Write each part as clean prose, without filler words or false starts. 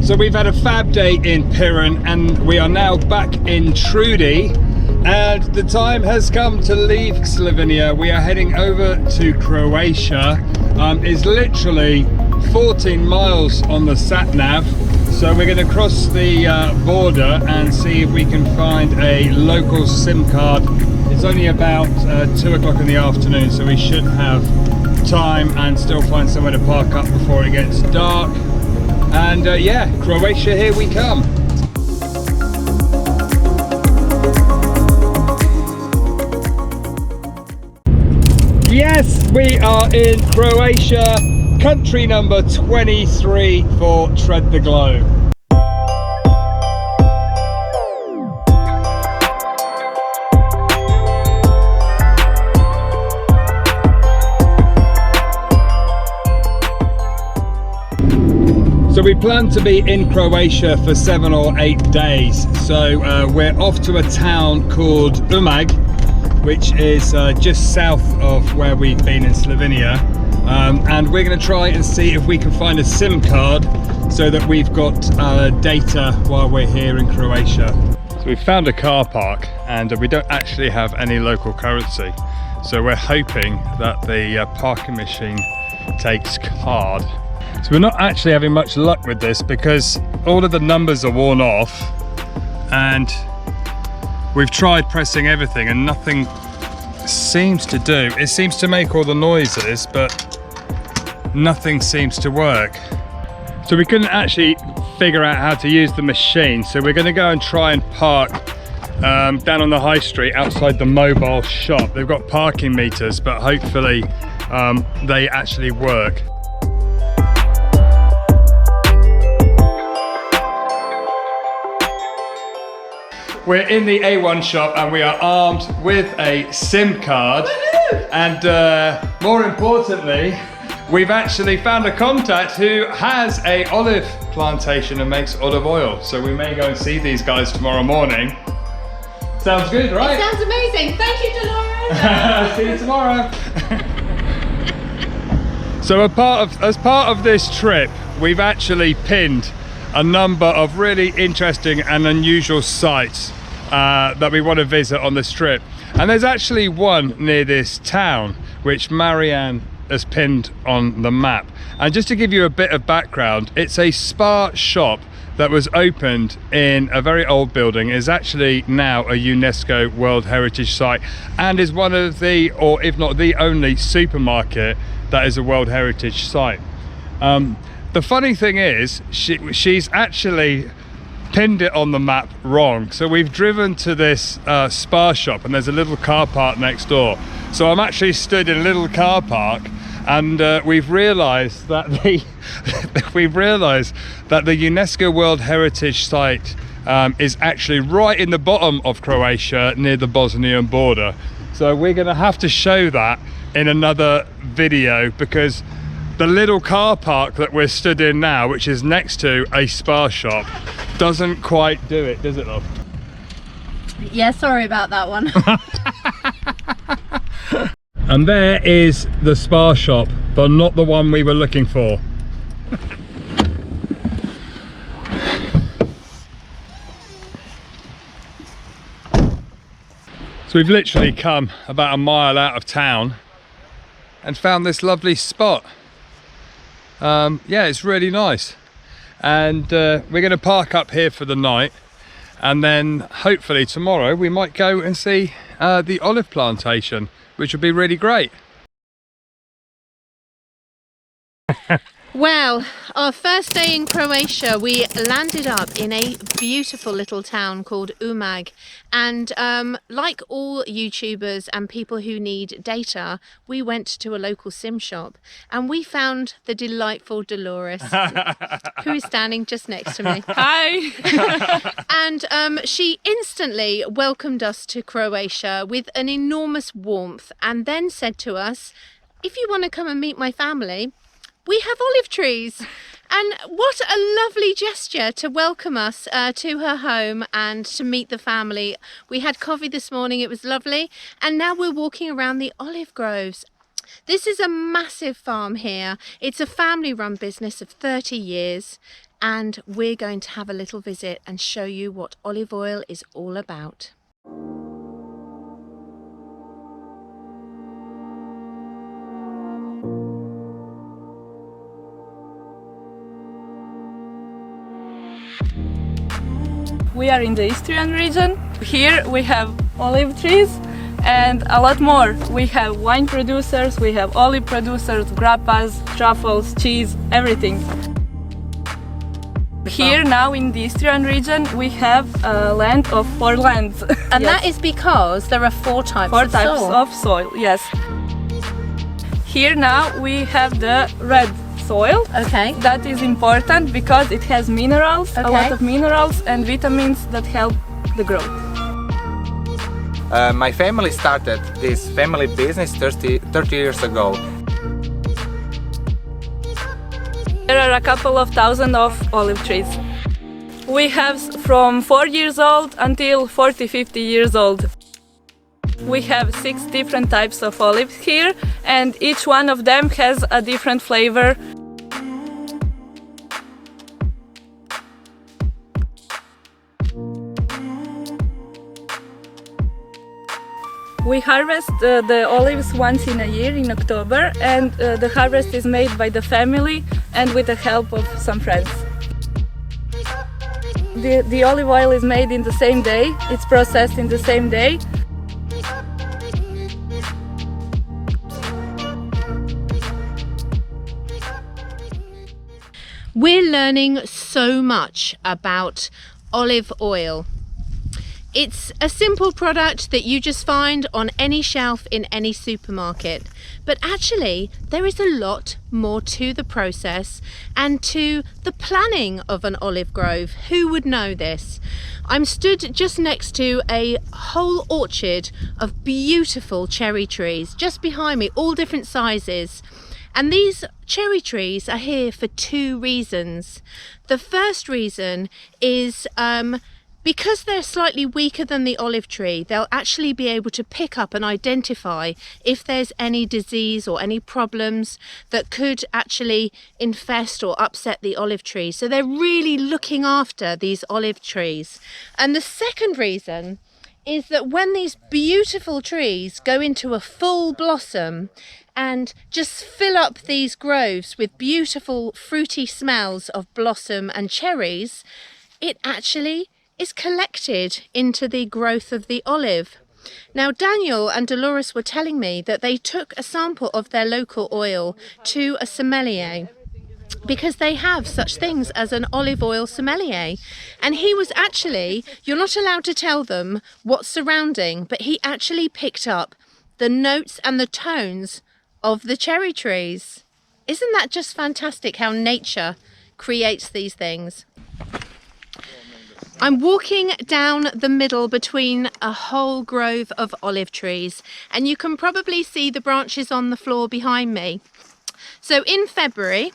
So we've had a fab day in Piran and we are now back in Trudy, and the time has come to leave Slovenia. We are heading over to Croatia. It's literally 14 miles on the sat nav. So we're going to cross the border and see if we can find a local SIM card. It's only about 2 o'clock in the afternoon, so we should have time and still find somewhere to park up before it gets dark. And yeah, Croatia, here we come. Yes, we are in Croatia, country number 23 for Tread the Globe. So we plan to be in Croatia for 7 or 8 days. So we're off to a town called Umag, which is just south of where we've been in Slovenia. And we're going to try and see if we can find a SIM card so that we've got data while we're here in Croatia. So we found a car park and we don't actually have any local currency. So we're hoping that the parking machine takes card. So we're not actually having much luck with this because all of the numbers are worn off and we've tried pressing everything and nothing seems to do. It seems to make all the noises, but nothing seems to work. So we couldn't actually figure out how to use the machine. So we're going to go and try and park down on the high street outside the mobile shop. They've got parking meters, but hopefully they actually work. We're in the A1 shop and we are armed with a SIM card. Woohoo! And more importantly, we've actually found a contact who has a olive plantation and makes olive oil. So we may go and see these guys tomorrow morning. Sounds good, right? It sounds amazing. Thank you, Dolores. See you tomorrow. So as part of this trip, we've actually pinned a number of really interesting and unusual sites that we want to visit on this trip, and there's actually one near this town which Marianne has pinned on the map. And just to give you a bit of background, it's a spa shop that was opened in a very old building, is actually now a UNESCO World Heritage Site, and is one of the, or if not the only, supermarket that is a World Heritage Site. The funny thing is, she's actually pinned it on the map wrong. So we've driven to this spa shop and there's a little car park next door. So I'm actually stood in a little car park and we've realized that the UNESCO World Heritage Site is actually right in the bottom of Croatia near the Bosnian border. So we're going to have to show that in another video, because the little car park that we're stood in now, which is next to a spa shop, doesn't quite do it, does it, love? Yeah, sorry about that one. And there is the spa shop, but not the one we were looking for. So we've literally come about a mile out of town and found this lovely spot. Yeah, it's really nice, and we're going to park up here for the night, and then hopefully tomorrow we might go and see the olive plantation, which would be really great. Well, our first day in Croatia, we landed up in a beautiful little town called Umag, and like all YouTubers and people who need data, we went to a local SIM shop and we found the delightful Dolores, who is standing just next to me. Hi! And she instantly welcomed us to Croatia with an enormous warmth, and then said to us, if you want to come and meet my family, we have olive trees. And what a lovely gesture to welcome us to her home and to meet the family. We had coffee this morning, it was lovely, and now we're walking around the olive groves. This is a massive farm here. It's a family-run business of 30 years. and we're going to have a little visit and show you what olive oil is all about. We are in the Istrian region. Here we have olive trees and a lot more. We have wine producers, we have olive producers, grappas, truffles, cheese, everything. Here now in the Istrian region we have a land of 4 lands. And Yes. that is because there are 4 types 4 of types soil. of soil, yes. Here now we have the red soil. Okay. That is important because it has minerals, a Okay. lot of minerals and vitamins that help the growth. My family started this family business 30 years ago. There are a couple of thousand of olive trees. We have from 4 years old until 40-50 years old. We have 6 different types of olives here and each one of them has a different flavor. We harvest the olives once in a year in October, and the harvest is made by the family and with the help of some friends. The olive oil is made in the same day, it's processed in the same day. We're learning so much about olive oil. It's a simple product that you just find on any shelf in any supermarket. But actually, there is a lot more to the process and to the planning of an olive grove. Who would know this? I'm stood just next to a whole orchard of beautiful cherry trees just behind me, all different sizes. And these cherry trees are here for 2 reasons. The first reason is because they're slightly weaker than the olive tree, they'll actually be able to pick up and identify if there's any disease or any problems that could actually infest or upset the olive tree. So they're really looking after these olive trees. And the second reason is that when these beautiful trees go into a full blossom and just fill up these groves with beautiful fruity smells of blossom and cherries, it actually is collected into the growth of the olive. Now, Daniel and Dolores were telling me that they took a sample of their local oil to a sommelier because they have such things as an olive oil sommelier. And he was actually, you're not allowed to tell them what's surrounding, but he actually picked up the notes and the tones of the cherry trees. Isn't that just fantastic how nature creates these things? I'm walking down the middle between a whole grove of olive trees, and you can probably see the branches on the floor behind me. So in February,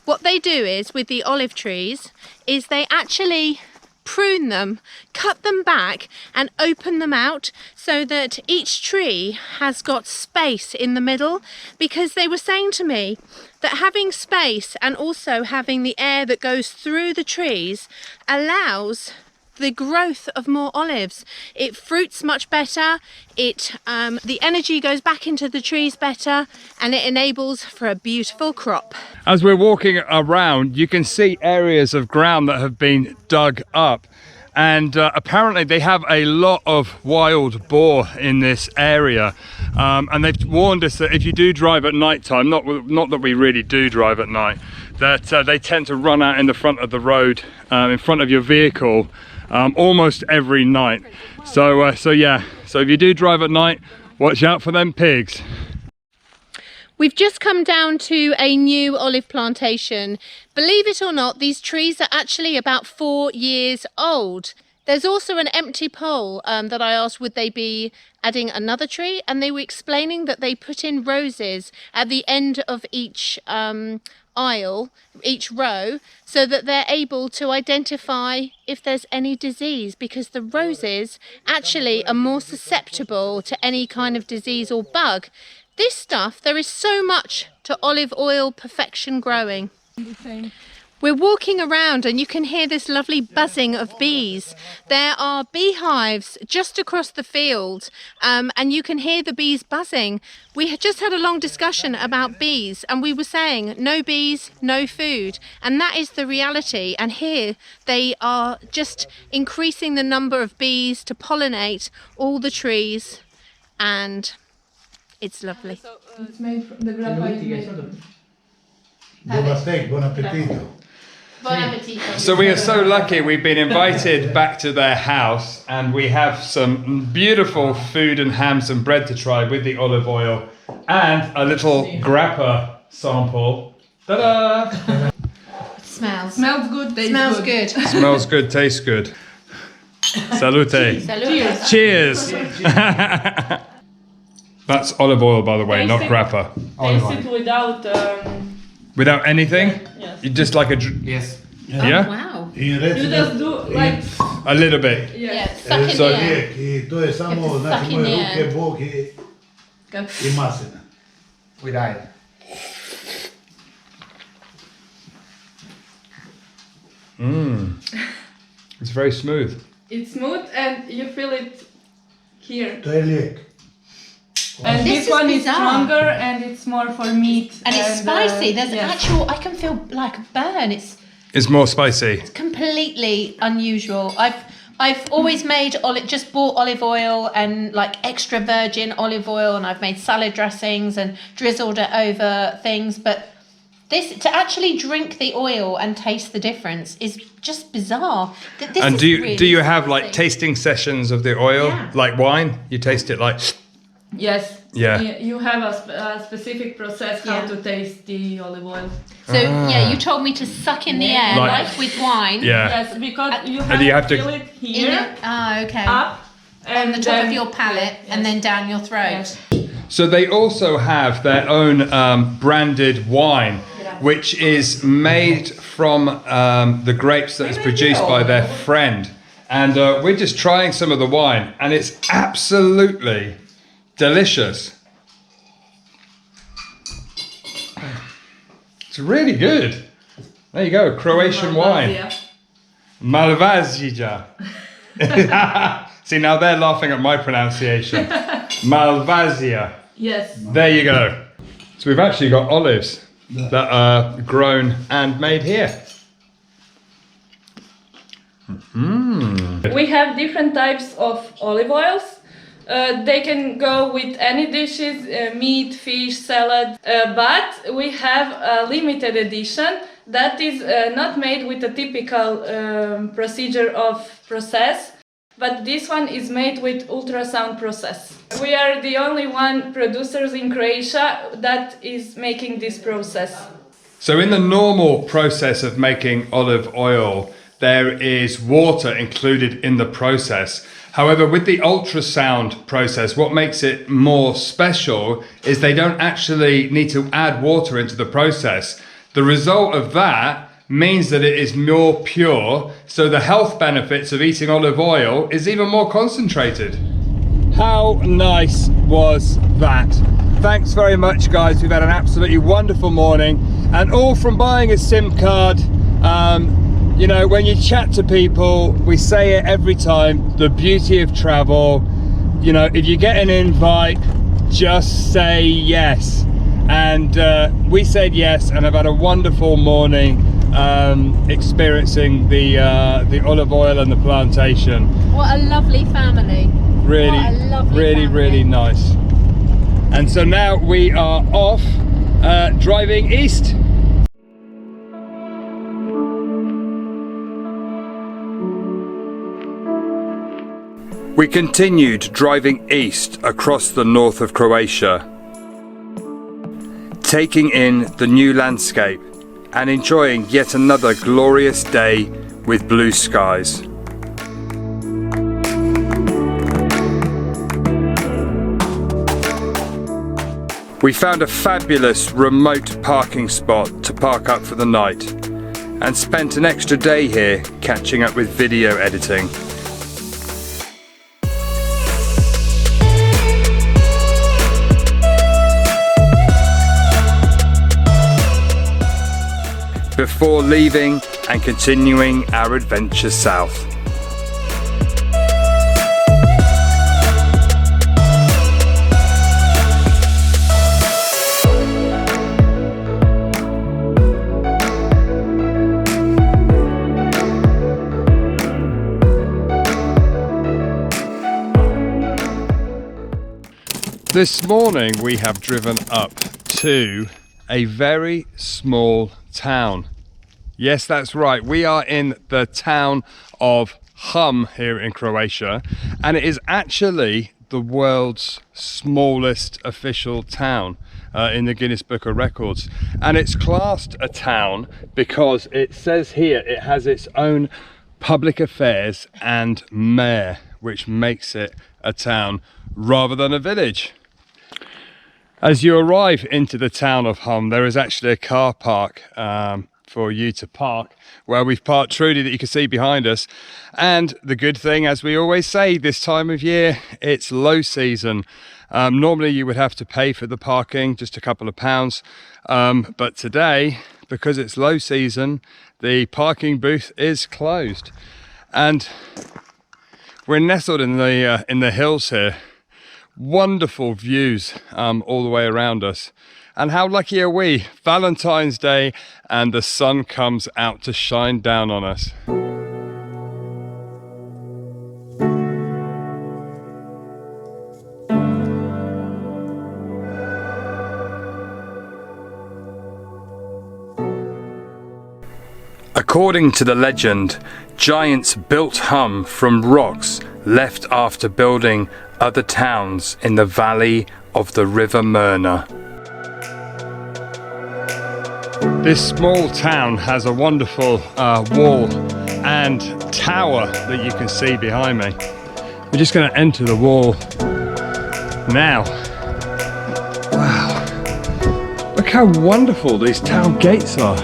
what they do is with the olive trees is they actually prune them, cut them back and open them out so that each tree has got space in the middle, because they were saying to me that having space and also having the air that goes through the trees allows the growth of more olives. It fruits much better, the energy goes back into the trees better, and it enables for a beautiful crop. As we're walking around, you can see areas of ground that have been dug up, and apparently they have a lot of wild boar in this area, and they've warned us that if you do drive at night time, not that we really do drive at night, that they tend to run out in the front of the road, in front of your vehicle, almost every night. So yeah, so if you do drive at night, watch out for them pigs. We've just come down to a new olive plantation. Believe it or not, these trees are actually about 4 years old. There's also an empty pole that I asked would they be adding another tree, and they were explaining that they put in roses at the end of each aisle, each row, so that they're able to identify if there's any disease, because the roses actually are more susceptible to any kind of disease or bug. This stuff, there is so much to olive oil perfection growing. We're walking around and you can hear this lovely buzzing of bees. There are beehives just across the field, and you can hear the bees buzzing. We had just had a long discussion about bees, and we were saying no bees, no food, and that is the reality. And here they are just increasing the number of bees to pollinate all the trees, and it's lovely. It's made from the graphite. Buon steak, buon appetito. Bon appetit. So we are so lucky we've been invited back to their house, and we have some beautiful food and hams and bread to try with the olive oil and a little grappa sample. Ta-da! Smells good, tastes Smells good. Smells good, tastes good. Salute. Salute. Cheers. That's olive oil, by the way, not grappa. Taste it without. Without anything? Yes. You just like a... Yes. Yeah? Wow. In You reći just do like. A little bit. Yes. Suck in So- the air. lijek i to je samo, Suck znači in moje the ruke, air. bok Go. i maslina. We died. It's very smooth. It's smooth and you feel it here. To je lijek. And This this is one is bizarre. stronger and it's more for meat. And it's spicy. There's yes. actual, I can feel like a burn. It's It's more spicy. completely unusual. I've always made just bought olive oil and like extra virgin olive oil, and I've made salad dressings and drizzled it over things, but this, to actually drink the oil and taste the difference, is just bizarre. This And is do you really have like spicy. tasting sessions of the oil, Yeah. like wine? You taste it like... Yes. Yeah. You have a specific process how Yeah. to taste the olive oil. So yeah, you told me to suck in the air Like- like with wine. Yeah. Yes, because you And you have to- feel it In here, it? Oh, okay. up, and On the top then, of your palate and then down your throat. Yes. So they also have their own branded wine, which is made from the grapes that is produced by their friend. And we're just trying some of the wine, and it's absolutely delicious. It's really good. There you go, Croatian wine. Malvazia. Malvazia. See, now they're laughing at my pronunciation. Malvazia. Yes. There you go. So we've actually got olives that are grown and made here. We have different types of olive oils. They can go with any dishes, meat, fish, salad, but we have a limited edition that is not made with a typical procedure of process, but this one is made with ultrasound process. We are the only one producers in Croatia that is making this process. So in the normal process of making olive oil, there is water included in the process. However, with the ultrasound process, what makes it more special is they don't actually need to add water into the process. The result of that means that it is more pure, so the health benefits of eating olive oil is even more concentrated. How nice was that? Thanks very much, guys. We've had an absolutely wonderful morning, and all from buying a SIM card. You know, when you chat to people, we say it every time, the beauty of travel, you know, if you get an invite, just say yes. And we said yes, and I've had a wonderful morning experiencing the olive oil and the plantation. What a lovely family. Really, What a lovely really, family. really nice. And so now we are off driving east. We continued driving east across the north of Croatia, taking in the new landscape and enjoying yet another glorious day with blue skies. We found a fabulous remote parking spot to park up for the night and spent an extra day here catching up with video editing. before leaving and continuing our adventure south. This morning we have driven up to a very small town. Yes, that's right, we are in the town of Hum here in Croatia, and it is actually the world's smallest official town in the Guinness Book of Records. And it's classed a town because it says here it has its own public affairs and mayor, which makes it a town rather than a village. As you arrive into the town of Hum, there is actually a car park for you to park, where we've parked Trudy that you can see behind us. And the good thing, as we always say, this time of year, it's low season. Normally you would have to pay for the parking, just a couple of pounds. But today, because it's low season, the parking booth is closed. And we're nestled in the hills here. Wonderful views all the way around us. And how lucky are we? Valentine's Day and the sun comes out to shine down on us. According to the legend, giants built Hum from rocks left after building other towns in the valley of the River Merna. This small town has a wonderful wall and tower that you can see behind me. We're just going to enter the wall now. Wow, look how wonderful these town gates are.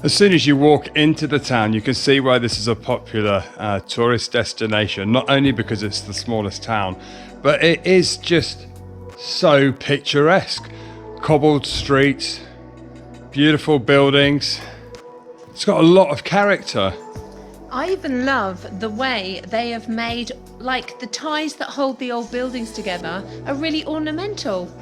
As soon as you walk into the town, you can see why this is a popular tourist destination, not only because it's the smallest town, but it is just so picturesque. Cobbled streets, beautiful buildings. It's got a lot of character. I even love the way they have made, like, the ties that hold the old buildings together are really ornamental.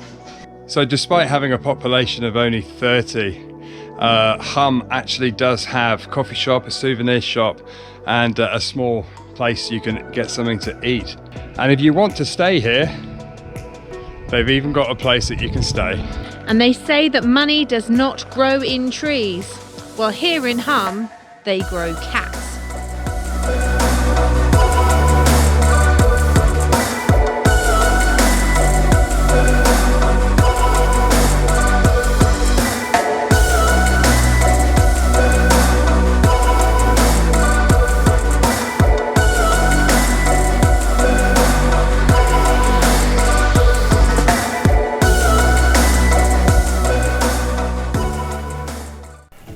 So despite having a population of only 30, Hum actually does have a coffee shop, a souvenir shop, and a small place you can get something to eat. And if you want to stay here, they've even got a place that you can stay. And they say that money does not grow in trees. Well, here in Hum, they grow cats.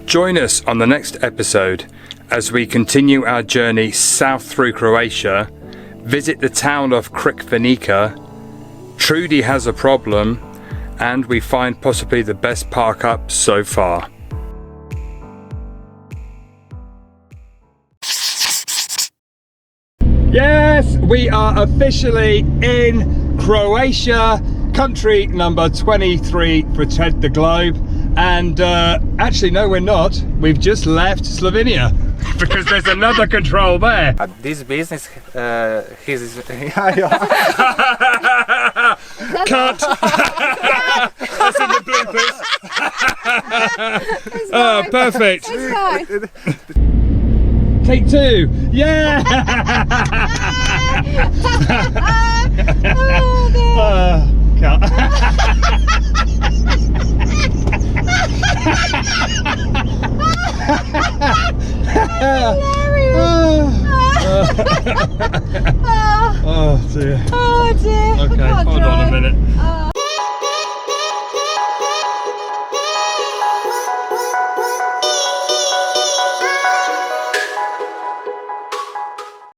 Join us on the next episode as we continue our journey south through Croatia, visit the town of Crikvenica, Trudy has a problem, and we find possibly the best park up so far. Yes, we are officially in Croatia, country number 23 for Ted the Globe. And actually, no, we're not. We've just left Slovenia because there's another control there. This business, his Cut! That's in the bloopers. Oh, perfect. Take two. Yeah! Cut. Oh dear. Oh dear. Okay, I can't hold on a drive. minute. Oh.